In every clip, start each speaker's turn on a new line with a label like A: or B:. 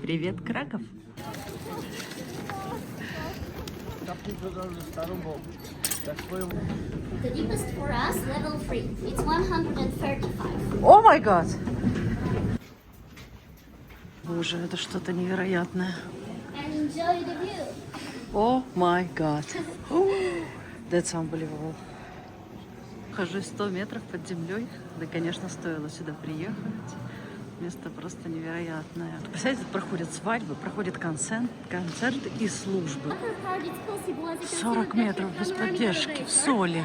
A: Привет, Краков.
B: The deepest for us, level 3. It's 135.
A: О май гад! Боже, это что-то невероятное.
B: And enjoy the view.
A: О май гад. That's unbelievable. Хожу 100 метров под землей. Да, конечно, стоило сюда приехать. Место просто невероятное. Представляете, проходят свадьбы, проходят концерты и службы. 40 метров без поддержки, в соли.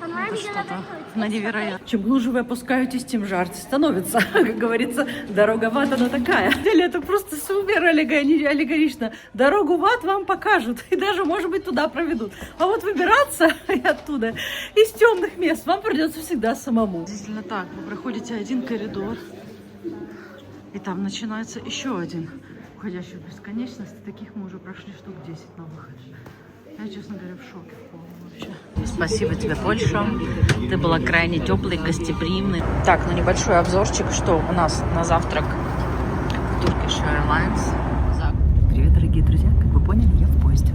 A: Это что-то на невероятно. Чем глубже вы опускаетесь, тем жарче становится. Как говорится, дорога в ад, она такая. Или это просто супер аллегорично. Дорогу в ад вам покажут. И даже, может быть, туда проведут. А вот выбираться оттуда, из темных мест, вам придется всегда самому. Действительно так, вы проходите один коридор. И там начинается еще один, уходящий в бесконечность. Таких мы уже прошли штук 10 на выходе. Я, честно говоря, в шоке вообще. Спасибо тебе, Польша. Ты была крайне теплой, гостеприимной. Так, ну небольшой обзорчик, что у нас на завтрак Turkish Airlines. Привет, дорогие друзья. Как вы поняли, я в поезде.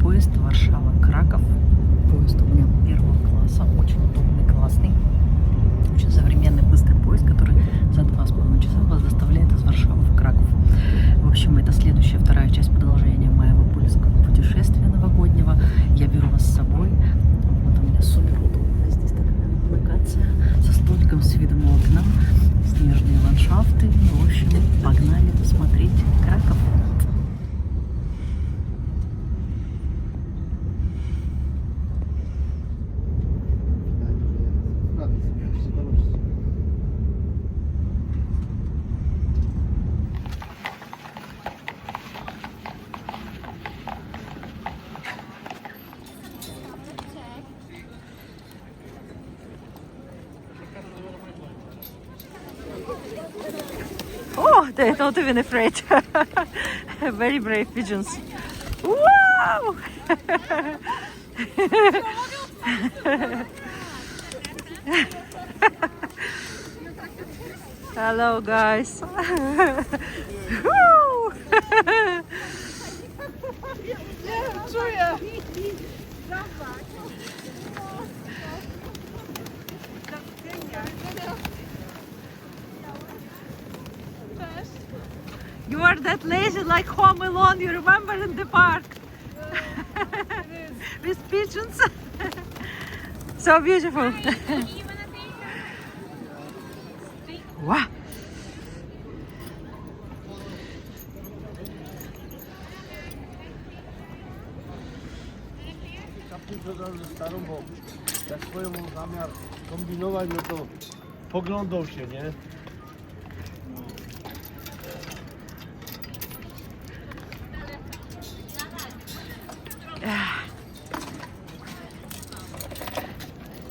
A: Поезд Варшава-Краков. Поезд у меня первого класса. Очень удобный, классный. Очень современный, быстрый поезд, который за 2,5 часа вас доставляет из Варшавы в Краков. В общем, это следующая, вторая часть продолжения моего польского путешествия новогоднего. Я беру вас с собой. Вот у меня супер удобная здесь такая локация со столиком, с видом в окна, снежные ландшафты. В общем, погнали посмотреть Краков. Oh, they're not even afraid. Very brave pigeons. Wow! Hello, guys. You are that lazy like Home Alone, you remember in the park? With pigeons. So beautiful. Wow.
C: Ze starą, bo jak swoją mam zamiar kombinować, no to poglądał się, nie?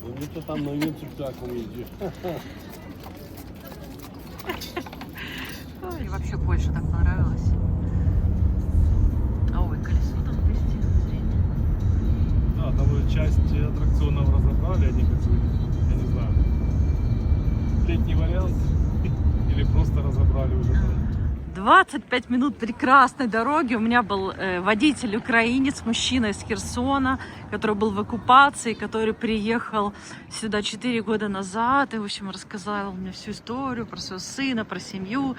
C: No mnie to tam najwięcej ptaką jeździ.
A: Ой, вообще Польша так понравилась. Ой, колесо там вести зрение.
D: Да, там уже часть аттракционов разобрали, они как бы, я не знаю, летний вариант или просто разобрали уже там.
A: 25 минут прекрасной дороги. У меня был водитель украинец, мужчина из Херсона, который был в оккупации, который приехал сюда 4 года назад и, в общем, рассказал мне всю историю про своего сына, про семью.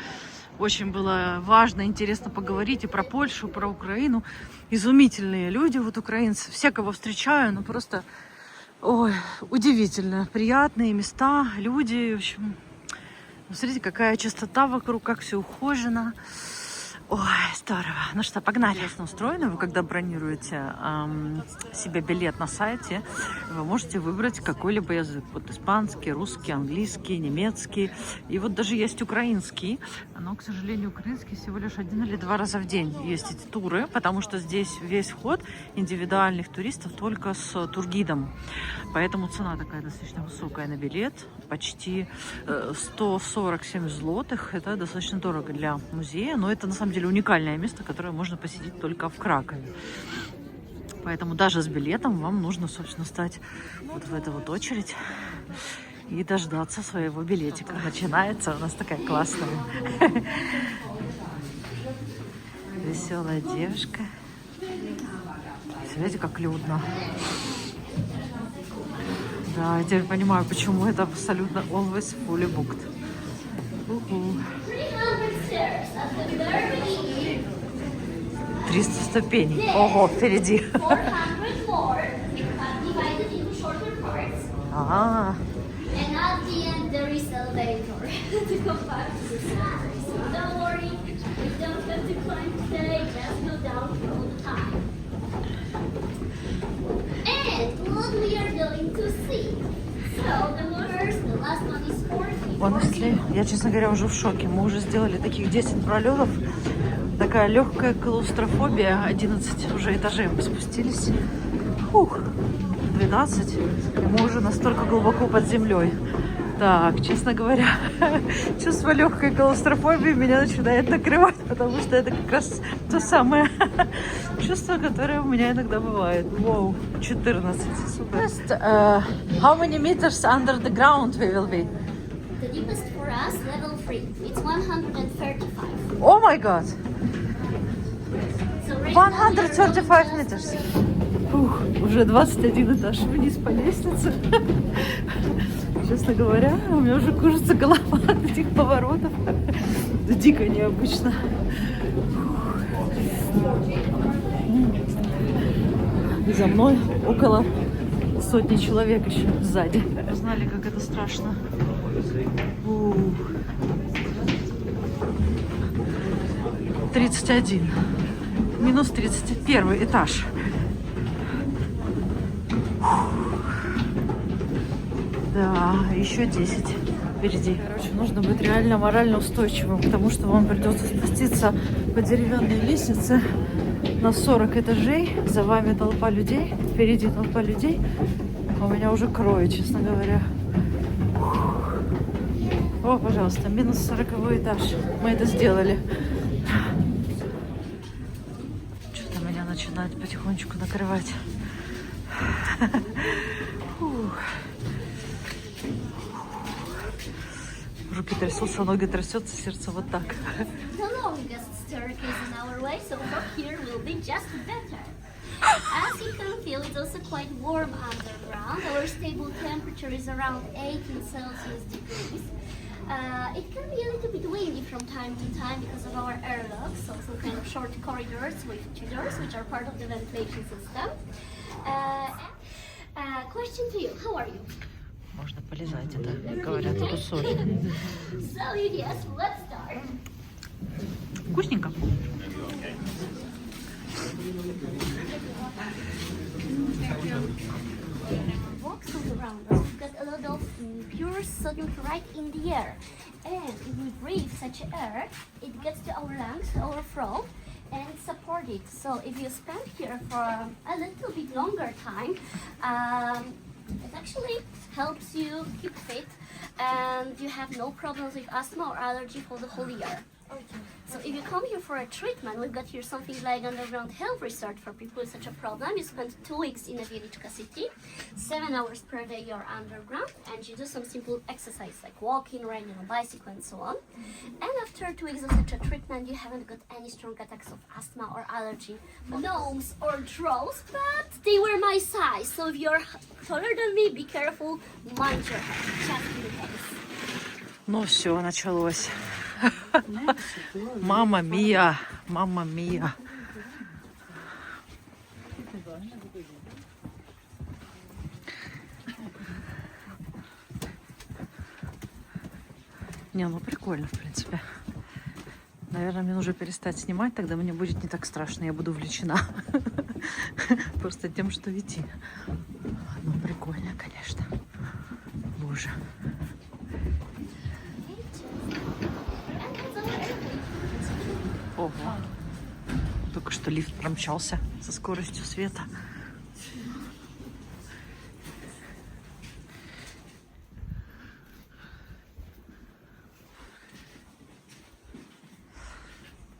A: Очень было важно, интересно поговорить и про Польшу, про Украину. Изумительные люди, вот украинцы. Все, кого встречаю, ну просто, ой, удивительно. Приятные места, люди, в общем... Смотрите, какая чистота вокруг, как все ухожено. Ой, здорово. Ну что, погнали. Интересно устроено. Вы когда бронируете себе билет на сайте, вы можете выбрать какой-либо язык. Вот испанский, русский, английский, немецкий. И вот даже есть украинский. Но, к сожалению, украинский всего лишь 1 или 2 раза в день есть эти туры, потому что здесь весь вход индивидуальных туристов только с тургидом. Поэтому цена такая достаточно высокая на билет. Почти 147 злотых. Это достаточно дорого для музея, но это на самом деле уникальное место, которое можно посетить только в Кракове. Поэтому даже с билетом вам нужно, собственно, стать вот в эту вот очередь и дождаться своего билетика. Начинается у нас такая классная веселая девушка. Смотрите, как людно. Да, я теперь понимаю, почему это абсолютно always fully booked. 300 ступеней. Ого, впереди.
B: 400 more, divided into shorter parts.
A: А,
B: And at the end, there is elevator to go back to the surface. So don't worry, you don't have to climb today, just go down all the time. And what we are going to see. So the motors, the last one is 40.
A: honestly, я, честно говоря, уже в шоке. Мы уже сделали таких 10 пролетов. Такая легкая клаустрофобия. 11 уже этажей мы спустились. Фух, 12. И мы уже настолько глубоко под землей. Так, честно говоря, чувство легкой клаустрофобии меня начинает накрывать, потому что это как раз то самое чувство, которое у меня иногда бывает. Воу, 14, супер. How many meters under the ground we will be?
B: The deepest for us, level 3. It's 135.
A: Oh my god!
B: So right now we are
A: 135
B: going
A: meters.
B: just to
A: Фух, уже 21 этаж вниз по лестнице. Честно говоря, у меня уже кружится голова от этих поворотов. Это дико необычно. И за мной около сотни человек еще сзади. Знали, как это страшно. Ух. 31. Минус 31 этаж. Да, еще 10 впереди. Короче, нужно быть реально морально устойчивым, потому что вам придется спуститься по деревянной лестнице на 40 этажей. За вами толпа людей, впереди толпа людей. А у меня уже кроет, честно говоря. О, пожалуйста, минус 40 этаж. Мы это сделали. Что-то меня начинает потихонечку накрывать. Фух. Руки трясутся, ноги трясутся, сердце вот так.
B: the longest staircase in our way, so from here will be just better. As you can feel, it's also quite warm underground. Our stable temperature is around 18 Celsius degrees. It can be a little bit windy from time to time because of our airlocks, so some kind of short corridors with two doors, which are part of the ventilation system. Question to you, how are you?
A: Можно полезать, это, говорят, это соль.
B: So yes, let's start.
A: Вкусненько.
B: Walks all around us. We've got a lot of pure sodium chloride in the air. And if we breathe such air, it gets to our lungs, to our throat, and it's supported. So if you spend here for a little bit longer time, it actually helps you keep fit and you have no problems with asthma or allergy for the whole year. So if you come here for a treatment, we've got here something like underground health resort for people with such a problem. You spend 2 weeks in a Wieliczka city, 7 hours per day you're underground, and you do some simple exercise like walking, riding on a bicycle and so on. And after 2 weeks of such a treatment, you haven't got any strong attacks of asthma or allergy, gnomes or trolls, but they were my size. So if you're taller than me, be careful, mind your head, just in case.
A: Ну все, началось. Мама мия, мама мия. Не, ну прикольно, в принципе. Наверное, мне нужно перестать снимать, тогда мне будет не так страшно, я буду увлечена. Просто тем, что идти. Ну, прикольно, конечно. Боже. Ого. Только что лифт промчался со скоростью света.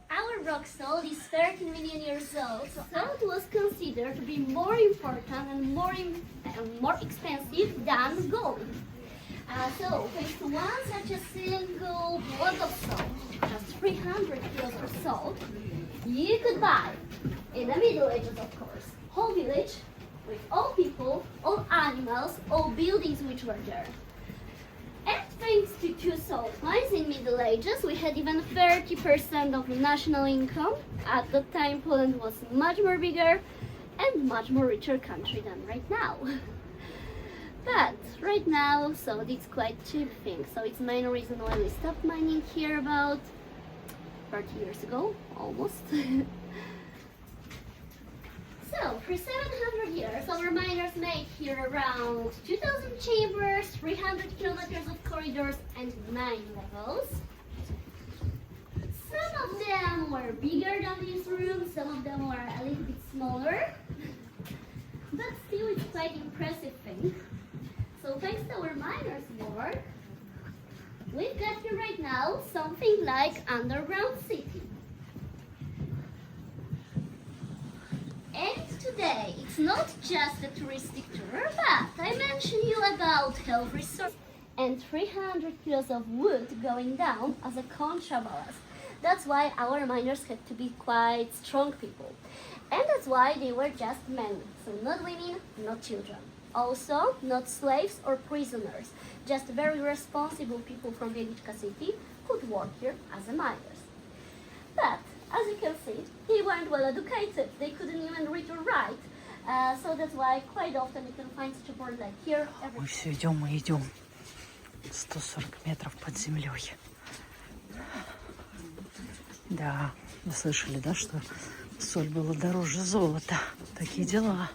B: Our rock salt is 13 million years old. Salt was considered to be more important and more expensive than gold. So, waste one such a single block of salt, just 300 kilos of salt, you could buy, in the Middle Ages of course, whole village with all people, all animals, all buildings which were there. And thanks to two salt mines in Middle Ages, we had even 30% of the national income. At the time, Poland was much more bigger and much more richer country than right now. But right now, salt is quite cheap thing, so it's main reason why we stopped mining here about 30 years ago, almost. So, for 700 years, our miners made here around 2,000 chambers, 300 kilometers of corridors, and 9 levels. Some of them were bigger than this room, some of them were a little bit smaller. But still, it's quite impressive thing. So, thanks to our miners' work, we've got here right now something like underground city. And today, it's not just a touristic tour, but I mentioned you about health resources and 300 kilos of wood going down as a contraballast. That's why our miners had to be quite strong people. And that's why they were just men, so not women, not children. Also, not slaves or prisoners, just very responsible people from Wieliczka city could work here as a miners. But as you can see, they weren't well educated. They couldn't even read or write. So that's why quite often you can find such a board like here.
A: Мы все идем и идем. 140 метров под землей. Да, вы слышали, да, что соль была дороже золота. Такие дела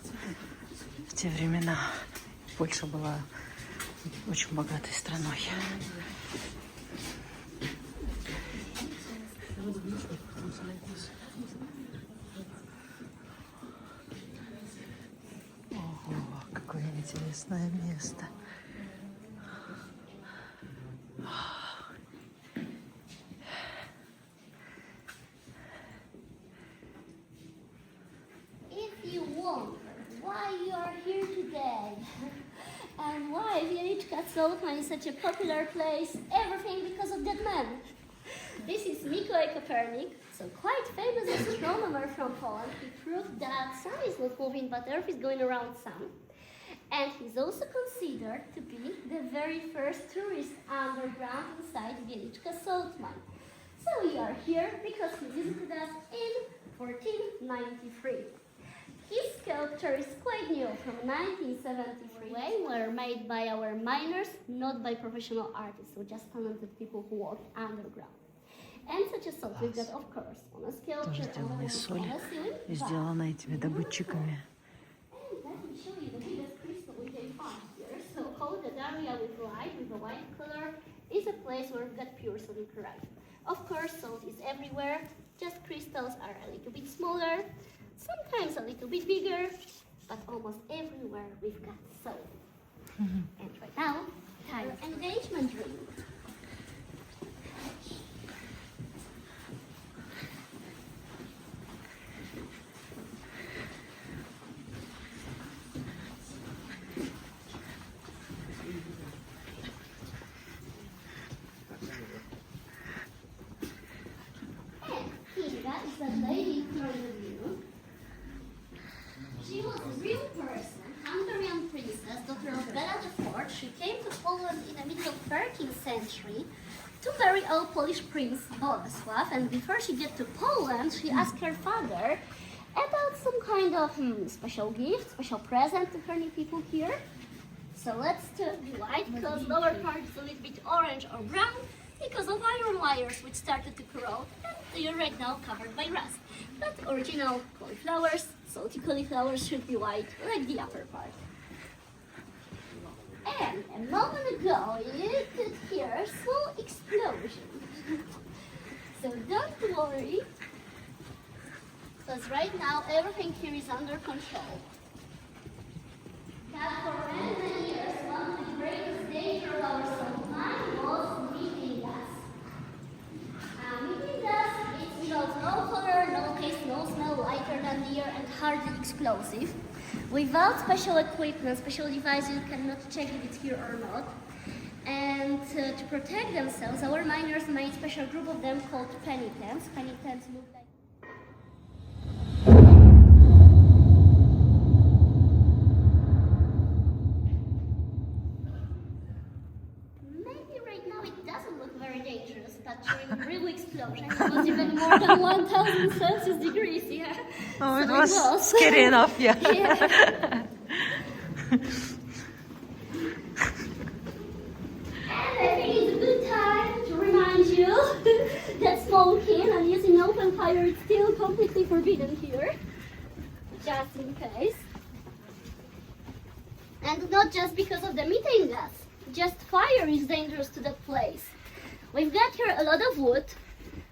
A: в те времена. Польша была очень богатой страной. Ого, какое интересное место.
B: If you wonder why you are here today and why Wieliczka Salt Mine is such a popular place, everything because of that man. This is Mikołaj Kopernik, so quite famous astronomer from Poland. He proved that sun is not moving but Earth is going around sun. And he's also considered to be the very first tourist underground inside Wieliczka Salt Mine. So we are here because he visited us in 1493. His sculpture is quite new, from 1973. They were made by our miners, not by professional artists, so just talented people who work underground. And such a salt we've got, of course, on a sculpture,
A: Тоже
B: on
A: сделана из
B: a
A: соли,
B: ceiling.
A: сделана этими добытчиками.
B: And let me show you the biggest crystal we can find here. So called that area with light, with a white color, is a place where we've got pure sodium chloride. Of course, salt is everywhere, just crystals are a little bit smaller, sometimes a little bit bigger, but almost everywhere we've got salt. And right now, time engagement ring. Kinga is a lady from the view. She was a real person, Hungarian princess, daughter of Bela IV. She came to Poland in the middle of 13th century to marry old Polish prince Bolesław, and before she get to Poland, she asked her father about some kind of special gift, special present to her new people here. So let's turn the white because lower part is a little bit orange or brown because of iron wires which started to corrode and they are right now covered by rust. But original cauliflowers, salty cauliflowers should be white like the upper part. And a moment ago you could hear a small explosion. So don't worry, because right now everything here is under control. Now for many, many years, one of the greatest dangers of our salt mine was methane gas. Methane gas is without no color, no taste, no smell, lighter than the air and hardly explosive. Without special equipment, special devices, you cannot check if it's here or not. And to protect themselves, our miners made a special group of them called penitents. Penitents look like maybe right now it doesn't look very dangerous, but during real explosion it was even more than 1000 Celsius degrees, yeah.
A: Oh, it
B: So
A: was scary enough, yeah.
B: Yeah. And I think it's a good time to remind you that smoking and using open fire is still completely forbidden here, just in case. And not just because of the methane gas, just fire is dangerous to that place. We've got here a lot of wood.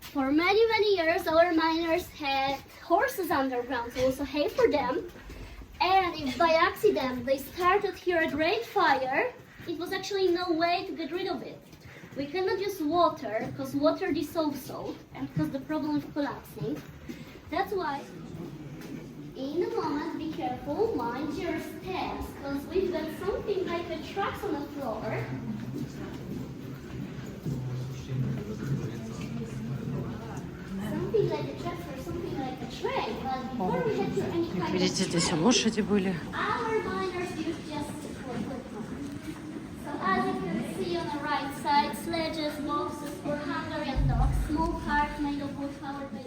B: For many, many years, our miners had horses underground, so also hay for them. And if by accident they started here a great fire, it was actually no way to get rid of it. We cannot use water because water dissolves salt and because the problem of collapsing. That's why, in a moment, be careful, mind your steps, because we've got something like a tracks on the floor. Something like a tracks or something like a train. But before we had to any
A: Как
B: kind
A: видите,
B: of
A: здесь лошади были.
B: our miners use just for equipment. So as you can see on the right side, sledges, boxes for Hungarian dogs, small carts made of wood powered by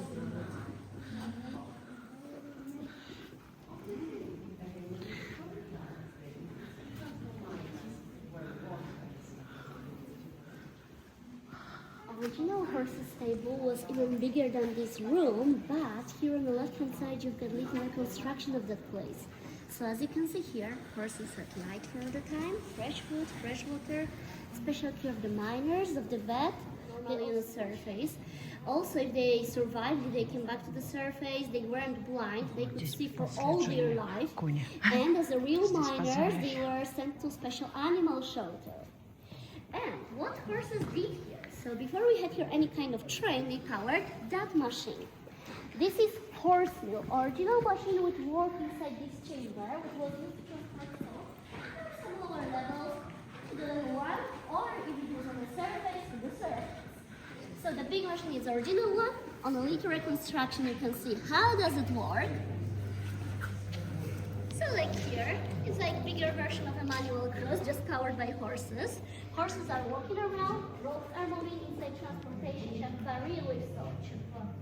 B: original horses stable was even bigger than this room, but here on the left hand side you've got little reconstruction of that place. So as you can see here, horses had light all the time, fresh food, fresh water, special care of the miners, of the vet, normally on the surface. Also, if they survived, if they came back to the surface, they weren't blind, they could see for all their life. And as a real miners, they were sent to special animal shelter. And what horses did here? So before we had here any kind of train, they powered that machine. This is horse mill, original machine would work inside this chamber, which was used to transport salt. There were some lower levels to the level 1, or if it was on the surface, to the surface. So the big machine is the original one. On the little reconstruction, you can see how does it work. So like here, it's like bigger version of a manual cruise, just powered by horses. Horses are walking around, ropes are moving inside transportation shaft, very with salt.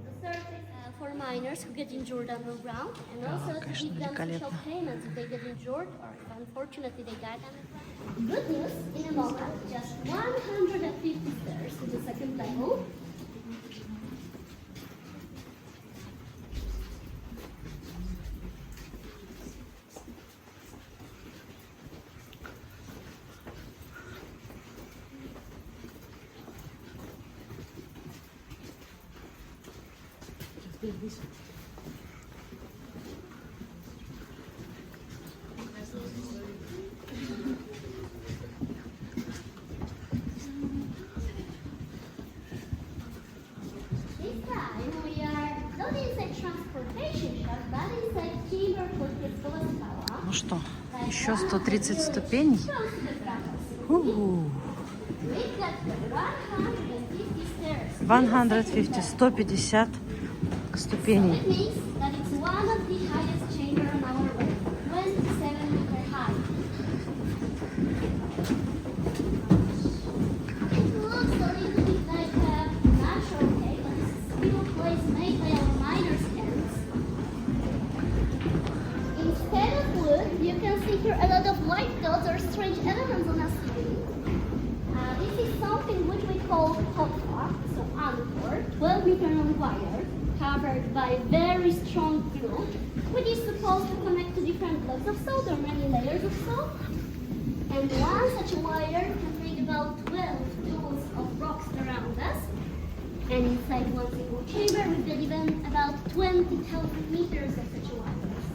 B: The surface for miners who get injured underground, and also to give them special payments if they get injured or if unfortunately they die underground. Good news, in a moment, just 150 stairs to the second level. This time we are not inside transportation shaft, but inside chamber for Pieskowa Skała.
A: Ну что, еще 130 ступеней. У-у.
B: We've got 150 stairs.
A: 150, 150 ступеней.
B: It means that it's one of the highest chamber on our way, 27 meter high. It looks a little bit like a natural cave, but it's a still place made by our miners' hands. Instead of wood, you can see here a lot of white dots or strange elements on a screen. This is something which we call hoppa, so anchor, 12 meter long wire, covered by very strong glue, which is supposed to connect to different blocks of salt or many layers of salt. And one such a wire can bring about 12 tons of rocks around us. And inside one single chamber, we've got even about 20,000 meters of such wires.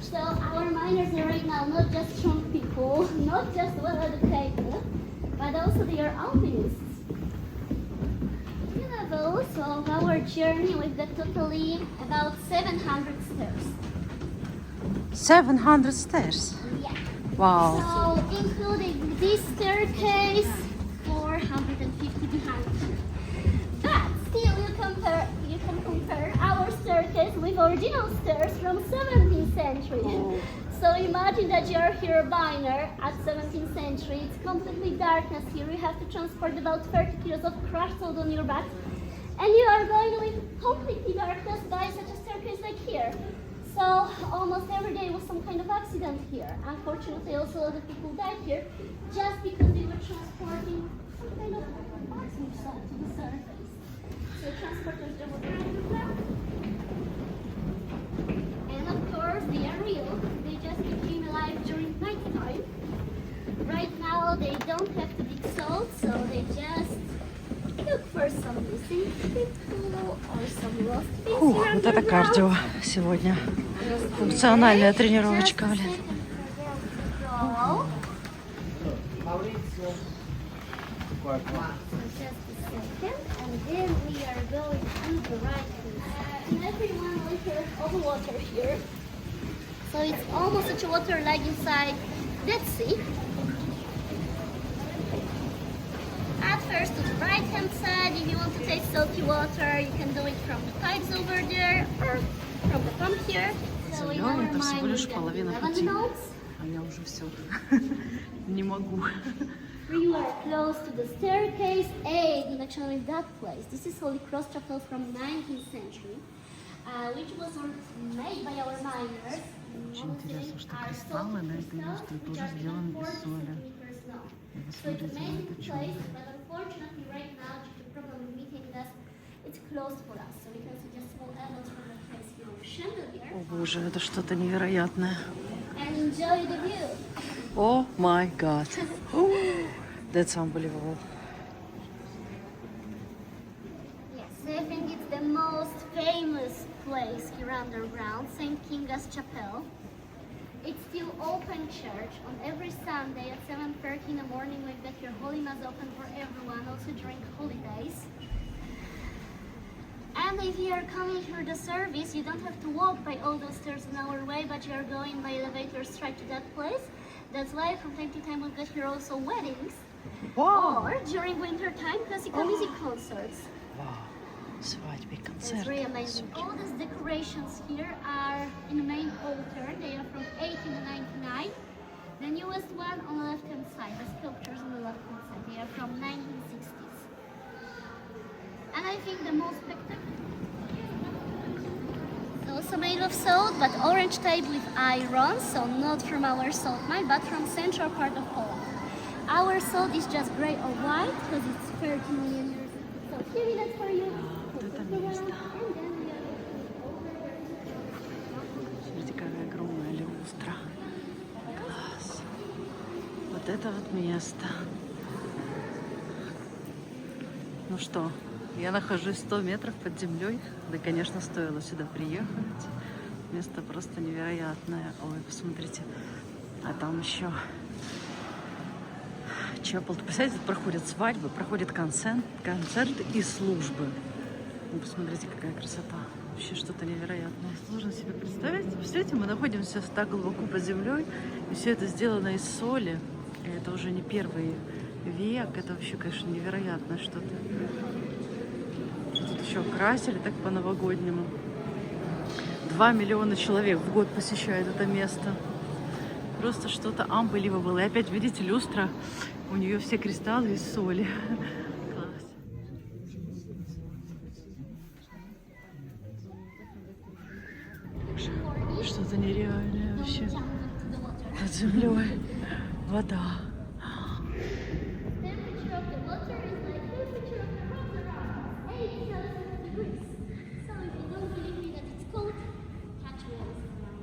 B: So our miners are right now not just strong people, not just well educated, but also they are alpinists. So of our journey, we've got totally about 700 stairs.
A: 700 stairs.
B: Yeah.
A: Wow.
B: So, including this staircase, 450 behind. But still, you can compare our staircase with original stairs from 17th century. So imagine that you are here a miner at 17th century. It's completely darkness here. You have to transport about 30 kilos of crushed salt on your back, and you are going with completely darkness by such a staircase like here. So almost every day was some kind of accident here. Unfortunately, also a lot of people died here just because they were transporting some kind of boxing salt to the surface. So transporters that were trying to grab. And of course, they are real. They just became alive during nighttime. Right now, they don't have to dig salt, so they just look for some missing people or some lost things
A: Фух,
B: here
A: вот это
B: underground.
A: кардио сегодня. Функциональная тренировочка,
B: Just a
A: блин.
B: second for them to grow. So just a second, and then we are going to the right hand. And everyone liters of water here. So it's almost such a water like inside Dead Sea. At first to the right hand side, if you want to taste salty water, you can do it from the pipes over there or from the pump here. So in
A: Зелёный
B: our
A: это всего
B: mind,
A: лишь
B: we got
A: половина
B: 11
A: пути.
B: notes.
A: А я уже все не могу.
B: We were close to the staircase 8 in actually that place. This is Holy Cross Chapel from 19th century, which was made by our miners.
A: Очень интересно, что кристаллы на этой люстре тоже сделаны из соли. И вы
B: So it's
A: смотрите на
B: amazing
A: это чудо.
B: place, but unfortunately right now, due to the problem with meeting us, it's closed for us. So we can see just small elements from the place here on the chandelier
A: О боже, это что-то невероятное.
B: and enjoy the view.
A: О май гад. That's unbelievable.
B: Yes, I think it's the most famous place here underground, St. Kinga's Chapel. It's still open church on every Sunday at 7:30 in the morning. We've got your Holy Mass open for everyone, also during holidays. And if you are coming for the service, you don't have to walk by all those stairs on our way, but you are going by elevator straight to that place. That's why from time to time we've got here also weddings. Or during winter time, classical music concerts.
A: Свадьбы,
B: It's really
A: концерты.
B: amazing. All these decorations here are in the main altar. They are from 1899. The newest one on the left hand side, the sculptures on the left hand side, they are from 1960s. And I think the most spectacular. It's also made of salt, but orange type with iron, so not from our salt mine, but from central part of Poland. Our salt is just gray or white because it's 30 million years old. So here it is for you.
A: это место. Смотрите, какая огромная люстра. Класс. Вот это вот место. Ну что, я нахожусь 100 метров под землей. Да, конечно, стоило сюда приехать. Место просто невероятное. Ой, посмотрите. А там еще чапел. Представляете, проходят свадьбы, проходят концерты и службы. Ну, посмотрите, какая красота. Вообще что-то невероятное. Сложно себе представить. Представляете, мы находимся так глубоко под землей, и все это сделано из соли. И это уже не первый век. Это вообще, конечно, невероятное что-то. Тут еще красили так по-новогоднему. 2 миллиона человек в год посещают это место. Просто что-то unbelievable. И опять, видите, люстра. У нее все кристаллы из соли. Класс. Что-то нереальное вообще. Под землей вода.
B: Temperature of the water is like temperature of the rocks around 8 Celsius degrees. So if you don't believe me that it's cold, catch me on Instagram.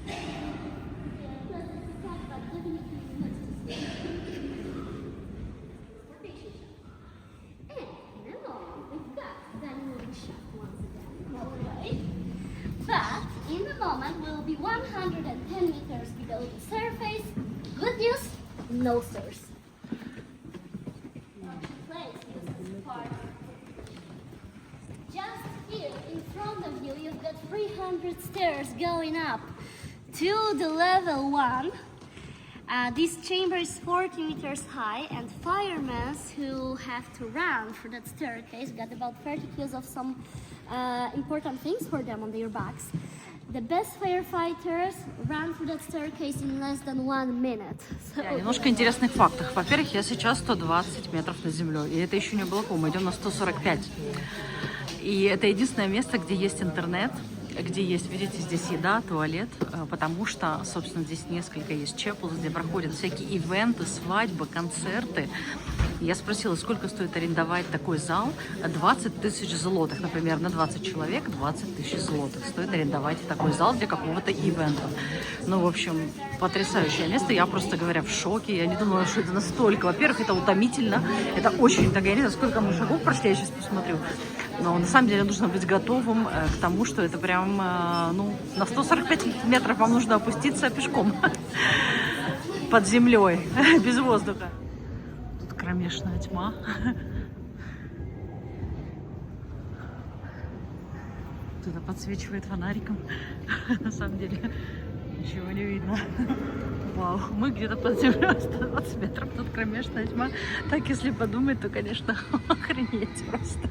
B: Yeah, plus it's a cat, but definitely not to see. Transportation shop. And in a moment, we've got the moving shop once again. All right. But in a moment, we'll be 110 meters below the surface. Good news, no stairs. Just here in front of you, you've got 300 stairs going up to the level 1. This chamber is 40 meters high, and firemen who have to run through that staircase got about 30 kilos of some important things for them on their backs. The best firefighters run through that staircase in less than 1 minute. So,
A: Немножко интересных фактов. Во-первых, я сейчас 120 метров над землей, и это еще не Балаку, мы идем на 145. И это единственное место, где есть интернет, где есть, видите, здесь еда, туалет, потому что, собственно, здесь несколько есть чепелс, где проходят всякие ивенты, свадьбы, концерты. Я спросила, сколько стоит арендовать такой зал. 20 тысяч злотых, например, на 20 человек 20 тысяч злотых стоит арендовать такой зал для какого-то ивента. Ну, в общем, потрясающее место. Я, просто говоря, в шоке. Я не думала, что это настолько. Во-первых, это утомительно. Это очень так. Я не знаю, сколько мы шагов прошли, я сейчас посмотрю. Но на самом деле нужно быть готовым к тому, что это прям, ну, на 145 метров вам нужно опуститься пешком под землей, без воздуха. Тут кромешная тьма. Кто-то подсвечивает фонариком. На самом деле ничего не видно. Вау, мы где-то под землей 120 метров, тут кромешная тьма. Так, если подумать, то, конечно, охренеть просто.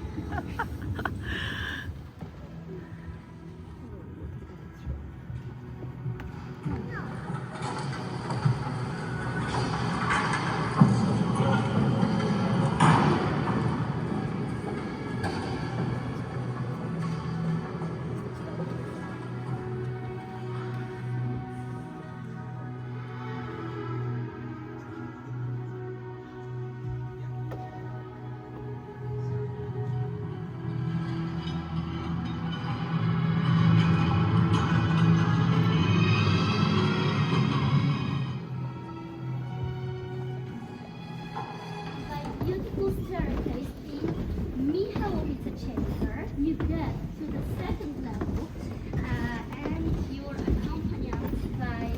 B: beautiful staircase in Michalowice chamber. You get to the second level, and you're accompanied by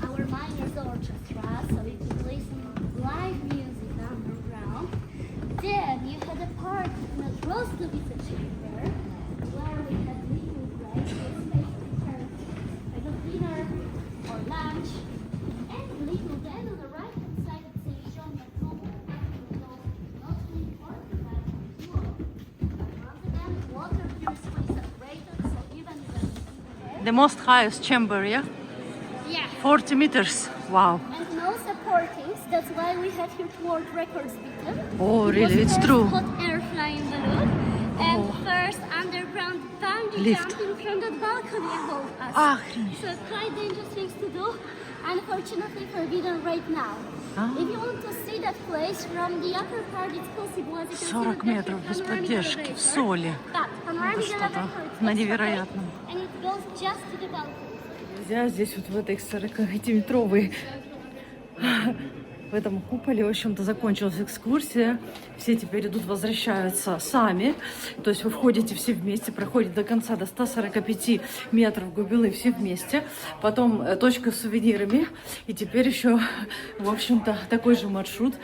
B: our miners orchestra, so you can play some live music underground. Then you had a part in the Drozdowicz chamber, where we had little breaks, space to turn like a dinner or lunch. And little then on the right hand side it says Jean Macron, not only fortified with water, but once again water here is fully separated, so even if
A: The most highest chamber, yeah?
B: yeah.
A: 40 meters. Wow.
B: And no supportings, that's why we have here world records beaten.
A: Oh,
B: It
A: really?
B: was
A: It's
B: first
A: true.
B: hot air flying balloon and
A: Oh.
B: first underground bungee
A: Lift.
B: jumping from that balcony above us.
A: Охренеть.
B: So quite dangerous things to do, unfortunately forbidden right now. If you want to see that place from the upper part, it's possible, as you can see
A: 40
B: we've got
A: метров
B: here
A: без
B: panoramic
A: поддержки, в
B: elevator.
A: соли.
B: But panoramic
A: Это что-то
B: elevator, it's
A: на
B: okay,
A: невероятном.
B: and it goes just to the balcony.
A: Нельзя здесь вот в этой 40-метровой в этом куполе, в общем-то, закончилась экскурсия. Все теперь идут, возвращаются сами. То есть вы входите все вместе, проходите до конца, до 145 метров глубины все вместе. Потом точка с сувенирами. И теперь еще, в общем-то, такой же маршрут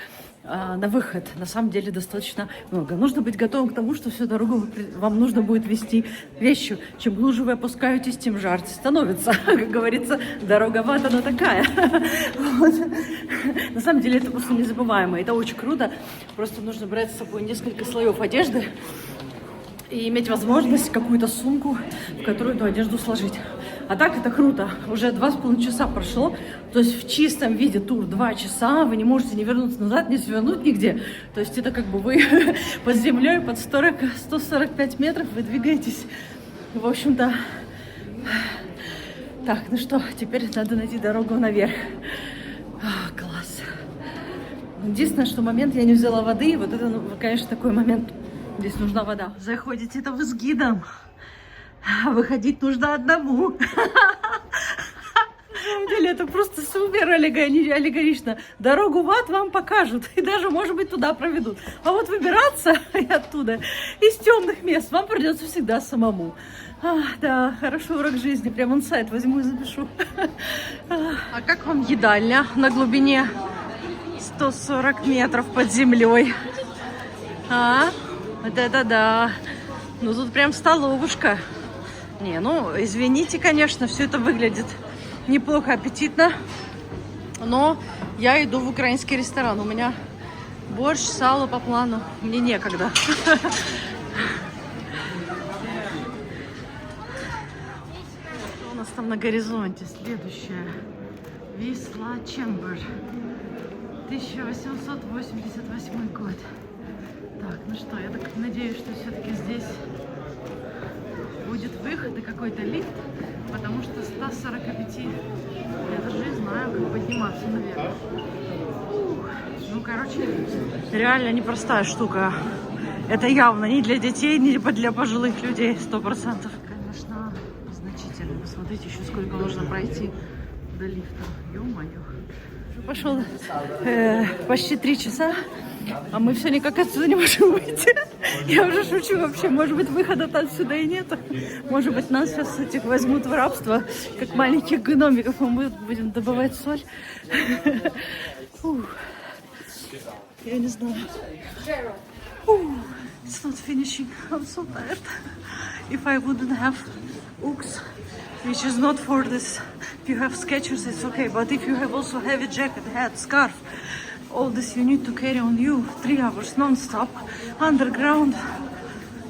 A: на выход. На самом деле достаточно много. Нужно быть готовым к тому, что всю дорогу вам нужно будет вести вещью. Чем глубже вы опускаетесь, тем жарче становится. Как говорится, дорога в ад, она такая. Вот. На самом деле это просто незабываемо. Это очень круто. Просто нужно брать с собой несколько слоев одежды и иметь возможность какую-то сумку, в которую эту одежду сложить. А так это круто. Уже 2,5 часа прошло. То есть в чистом виде тур 2 часа. Вы не можете не вернуться назад, не свернуть нигде. То есть это как бы вы под землей, под 145 метров вы двигаетесь. В общем-то... Так, ну что, теперь надо найти дорогу наверх. Класс. Единственное, что момент я не взяла воды. Вот это, ну, конечно, такой момент. Здесь нужна вода. Заходите это вы с гидом. Выходить нужно одному. На самом деле это просто супер аллегорично. Дорогу в ад вам покажут. И даже, может быть, туда проведут. А вот выбираться оттуда, из темных мест, вам придется всегда самому. Да, хороший урок жизни. Прям инсайт возьму и запишу. А как вам едальня на глубине 140 метров под землей? Вот это да. Ну тут прям столовушка. Не, ну извините, конечно, все это выглядит неплохо, аппетитно. Но я иду в украинский ресторан. У меня борщ, сало по плану. Мне некогда. Что у нас там на горизонте? Следующее. Висла Чембер. 1888 год. Так, ну что, я так надеюсь, что все-таки здесь будет выход и какой-то лифт, потому что 145 я даже не знаю, как подниматься наверх. Ну, короче, реально непростая штука. Это явно не для детей, не для пожилых людей, 100%. Конечно, значительно. Посмотрите, еще сколько нужно пройти до лифта. Ё-моё. Пошел почти 3 часа, а мы все никак отсюда не можем выйти. Я уже шучу вообще, может быть, выхода отсюда и нет. Может быть, нас сейчас этих возьмут в рабство, как маленьких гномиков, а мы будем добывать соль. Фух. Я не знаю. It's not finishing. I'm so tired. If I wouldn't have Ux, which is not for this. If you have Skechers, it's okay. But if you have also heavy jacket, hat, scarf, all this you need to carry on you 3 hours non-stop, underground.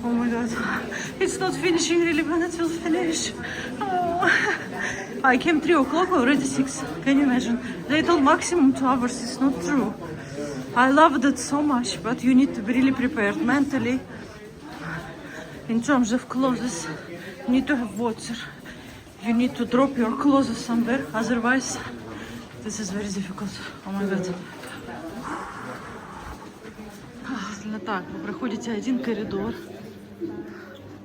A: Oh my God. It's not finishing really when it will finish. Oh. I came 3 o'clock, already 6. Can you imagine? They told maximum 2 hours. It's not true. I loved it so much, but you need to be really prepared mentally. In terms of clothes, you need to have water. You need to drop your clothes somewhere, otherwise this is very difficult. Oh my God. Так, вы проходите один коридор,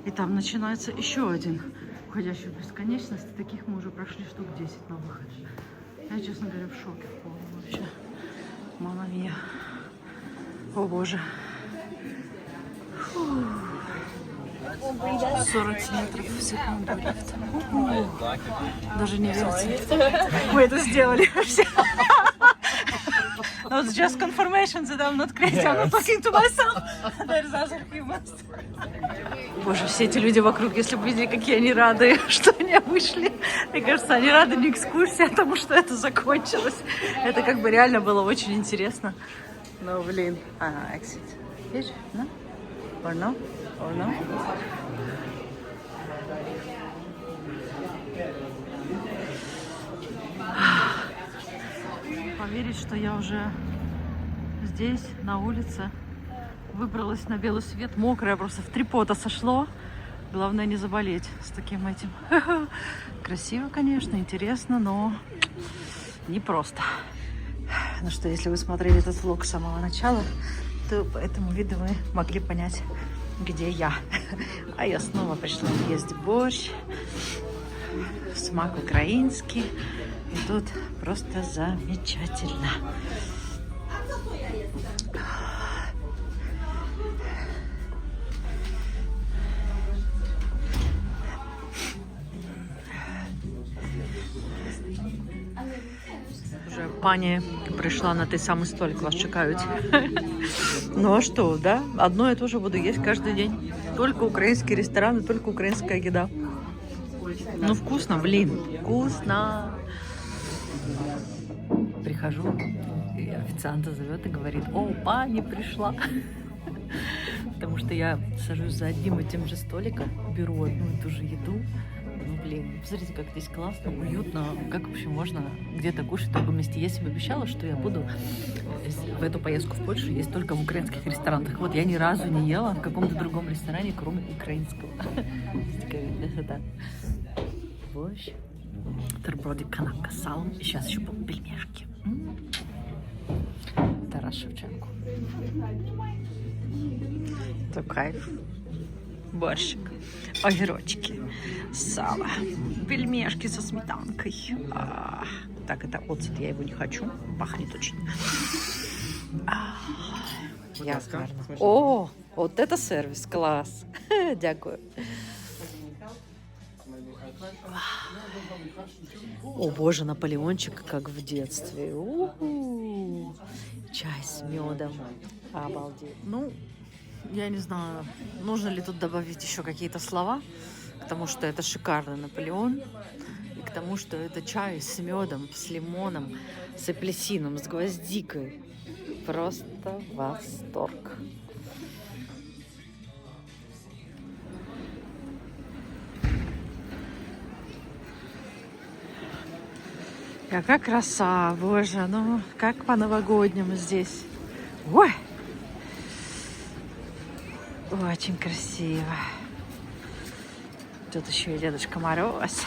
A: и там начинается еще один, уходящий в бесконечность. Таких мы уже прошли штук 10 на выходе. Я, честно говоря, в шоке в полном вообще. Мама мия. О боже. 40 метров в секунду. Даже не верится. Мы это сделали вообще. No, it's just confirmation that I'm not crazy. I'm not talking to myself. There's other humans. Боже, все эти люди вокруг, если бы видели, какие они рады, что они вышли. Мне кажется, они рады не экскурсии, а тому, что это закончилось. Это как бы реально было очень интересно. Но, блин. Exit. Видишь? No? Or no? Or no? Поверить, что я уже здесь, на улице, выбралась на белый свет, мокрая, просто в 3 пота сошло. Главное не заболеть с таким этим. Красиво, конечно, интересно, но непросто. Ну что, если вы смотрели этот влог с самого начала, то по этому виду вы могли понять, где я. А я снова пришла есть борщ, смак украинский. И тут просто замечательно. Уже пані прийшла на той самий столик, вас чекають. Ну а что, да? Одно и то же буду есть каждый день. Только украинский ресторан и только украинская еда. Ну вкусно, блин, вкусно. Прихожу, и официант зовет и говорит: о, пани пришла. Потому что я сажусь за одним и тем же столиком, беру одну и ту же еду. Ну, блин, посмотрите, как здесь классно, уютно. Как вообще можно где-то кушать в другом месте? Я себе обещала, что я буду в эту поездку в Польшу есть только в украинских ресторанах. Вот я ни разу не ела в каком-то другом ресторане, кроме украинского. Такая красота. Борщ, бутерброды, канапка с салом. И сейчас еще пельмешки. Тарас Шевченко. Это кайф. Борщик, огурочки, сало, пельмешки со сметанкой. Так, это оцет, я его не хочу. Пахнет очень. Я гарно. О, вот это сервис, класс. Дякую. О боже, Наполеончик, как в детстве. У-у-у. Чай с медом. Обалдеть. Ну, я не знаю, нужно ли тут добавить еще какие-то слова, потому что это шикарный Наполеон. И к тому, что это чай с медом, с лимоном, с апельсином, с гвоздикой. Просто восторг. Какая краса, боже, ну как по-новогоднему здесь. Ой! Очень красиво. Тут еще и Дедушка Мороз.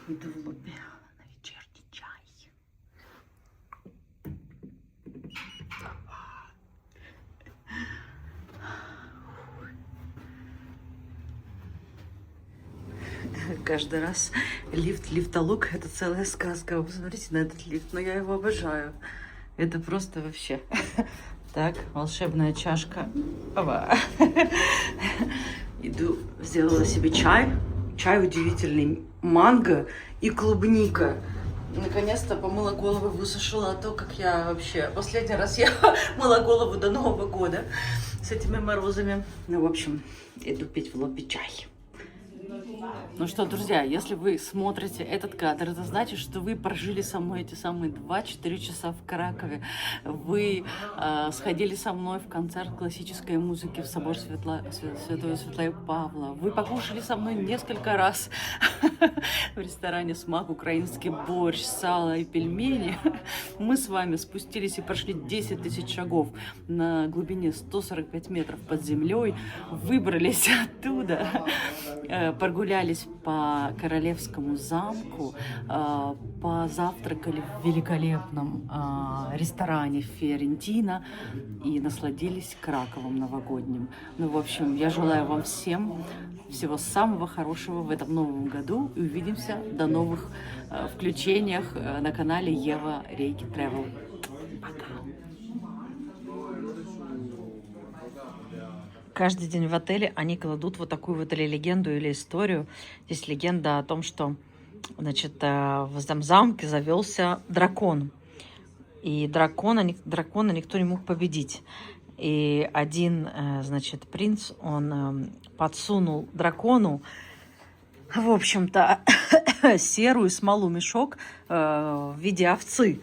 A: Иду в лобби на вечерний чай. Каждый раз лифтолог — это целая сказка. Вы посмотрите на этот лифт, но я его обожаю. Это просто вообще. Так, волшебная чашка. Опа. Иду, сделала себе чай. Чай удивительный. Манго и клубника. Наконец-то помыла голову, высушила. А то, как я вообще... Последний раз я мыла голову до Нового года с этими морозами. Ну, в общем, иду пить в лобби чай. Ну что, друзья, если вы смотрите этот кадр, это значит, что вы прожили со мной эти самые 2-4 часа в Кракове. Вы сходили со мной в концерт классической музыки в собор Святого Павла. Вы покушали со мной несколько раз в ресторане «Смак», украинский борщ, сало и пельмени. Мы с вами спустились и прошли 10 тысяч шагов на глубине 145 метров под землей, выбрались оттуда, прогулялись по Королевскому замку, позавтракали в великолепном ресторане Фиорентина и насладились Краковом новогодним. Ну, в общем, я желаю вам всем всего самого хорошего в этом новом году и увидимся до новых включениях на канале Ева Рейки Travel. Пока! Каждый день в отеле они кладут вот такую вот или легенду, или историю. Здесь легенда о том, что, значит, в этом замке завелся дракон. И дракона никто не мог победить. И один, значит, принц, он подсунул дракону, в общем-то, серую смолу мешок в виде овцы.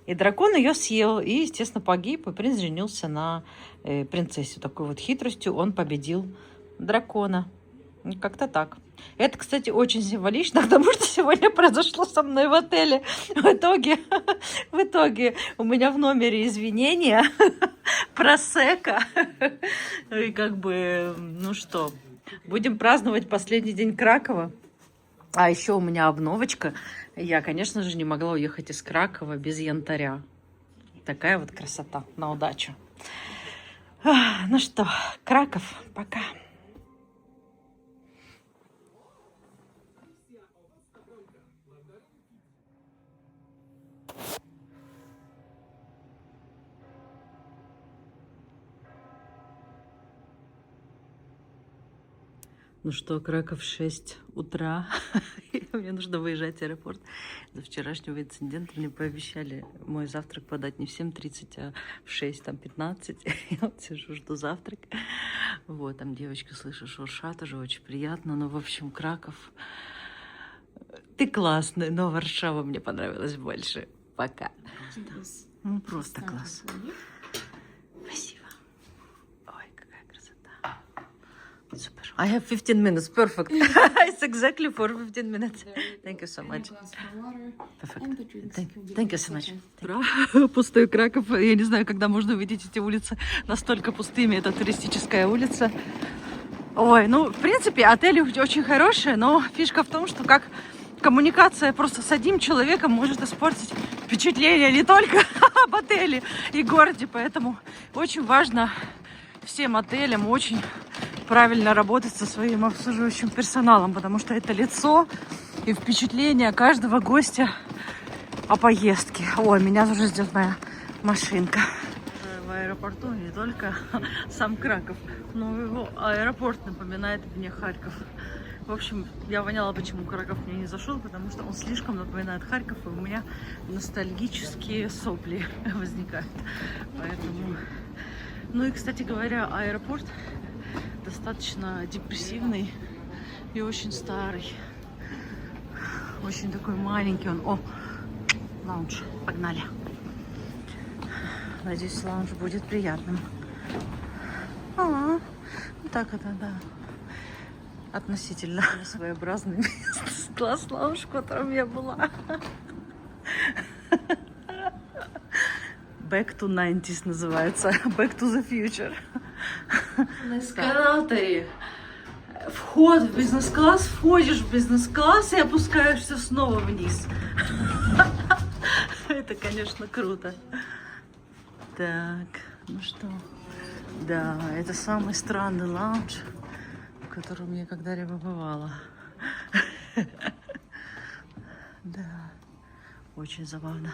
A: И дракон ее съел, и, естественно, погиб, и принц женился на принцессе. Такой вот хитростью он победил дракона. Как-то так. Это, кстати, очень символично, потому что сегодня произошло со мной в отеле. В итоге у меня в номере извинения, просека. И как бы, ну что, будем праздновать последний день Кракова. А еще у меня обновочка. Я, конечно же, не могла уехать из Кракова без янтаря. Такая вот красота. На удачу. Ну что, Краков, пока. Ну что, Краков, 6 утра. Мне нужно выезжать в аэропорт. За вчерашнего инцидента мне пообещали мой завтрак подать не в 7:30, а в 6:15. Я вот сижу, жду завтрак. Вот, там девочка, слышу, шуршат, уже очень приятно. Ну, в общем, Краков, ты классный, но Варшава мне понравилась больше. Пока. Ну, просто класс. Спасибо. Ой, какая красота. Супер. I have 15 minutes. Perfect. It's exactly for 15 minutes. Thank you so much. Perfect. Thank you so much. Пустой Краков. Я не знаю, когда можно увидеть эти улицы настолько пустыми. Это туристическая улица. Ой, ну, в принципе, отели очень хорошие, но фишка в том, что как коммуникация просто с одним человеком может испортить впечатление не только об отеле и городе. Поэтому очень важно всем отелям очень правильно работать со своим обслуживающим персоналом, потому что это лицо и впечатление каждого гостя о поездке. Ой, меня уже ждет моя машинка. В аэропорту не только сам Краков, но его аэропорт напоминает мне Харьков. В общем, я поняла, почему Краков мне не зашел, потому что он слишком напоминает Харьков, и у меня ностальгические сопли возникают. Поэтому... Ну и, кстати говоря, аэропорт достаточно депрессивный и очень старый. Очень такой маленький он. О, лаунж. Погнали. Надеюсь, лаунж будет приятным. Так это, да. Относительно своеобразный класс лаунж, в котором я была. Back to 90s называется. Back to the future. На эскалаторе. Вход в бизнес-класс, входишь в бизнес-класс и опускаешься снова вниз. Это, конечно, круто. Так, ну что? Да, это самый странный лаунж, в котором я когда-либо бывала. Да, очень забавно.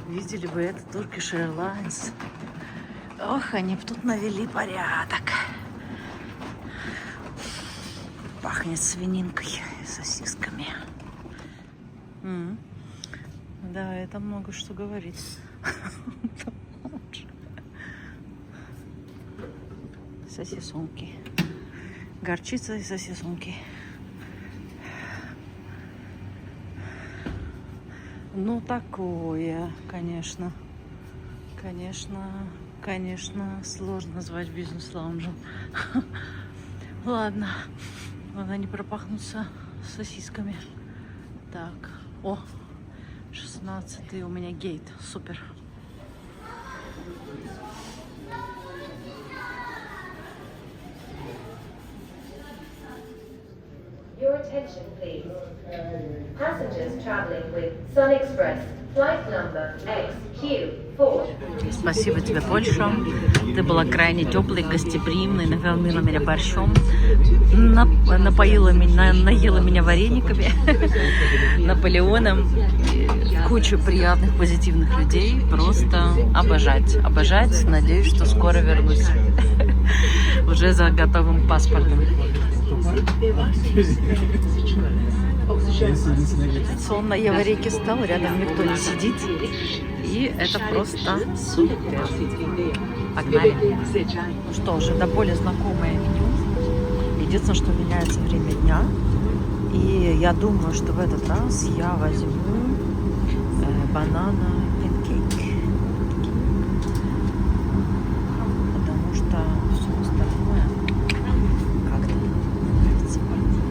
A: Видели бы это Turkish Airlines. Ох, они бы тут навели порядок. Пахнет свининкой и сосисками. Да, это много что говорит. Сосисонки. Горчица и сосисонки. Ну, такое, конечно. Конечно, сложно назвать бизнес-лаунжем. Ладно. Главное не пропахнуться сосисками. Так. О, 16-й у меня гейт. Супер.
E: Your attention, please. Passengers traveling with Sun Express, flight number XQ4.
A: Спасибо тебе, Польша. Ты была крайне теплой, гостеприимной, накормила меня борщом, наела меня варениками, Наполеоном, кучу приятных, позитивных людей. Просто обожать. Обожать. Надеюсь, что скоро вернусь. Уже за готовым паспортом. Сон я в Аварийке стал, рядом никто не сидит. И это просто супер. Погнали. Ну что же, до более знакомое меню. Единственное, что меняется время дня. И я думаю, что в этот раз я возьму банана панкейк. Потому что все остальное как-то нравится. Погнали.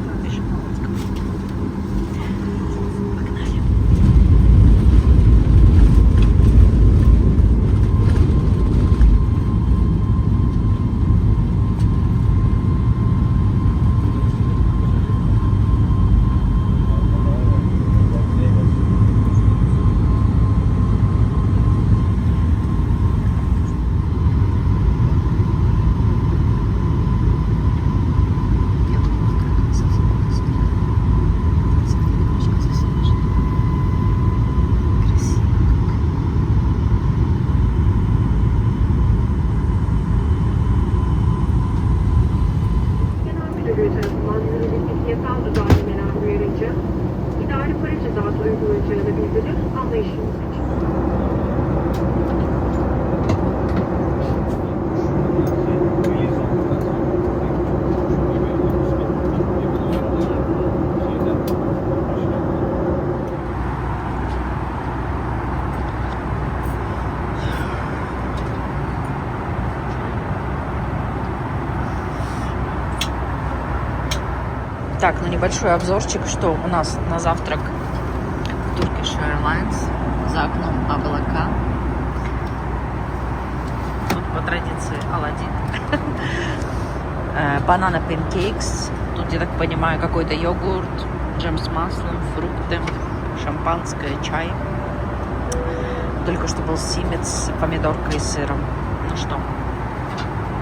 A: Так, ну небольшой обзорчик, что у нас на завтрак Turkish Airlines. За окном облака. Тут по традиции Аладдин. Банана панкейкс. Тут, я так понимаю, какой-то йогурт, джем с маслом, фрукты, шампанское, чай. Только что был симец с помидоркой и сыром. Ну что,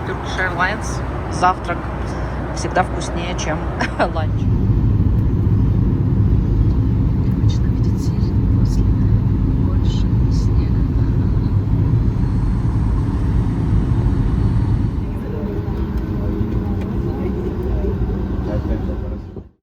A: Turkish Airlines, завтрак всегда вкуснее, чем ланч.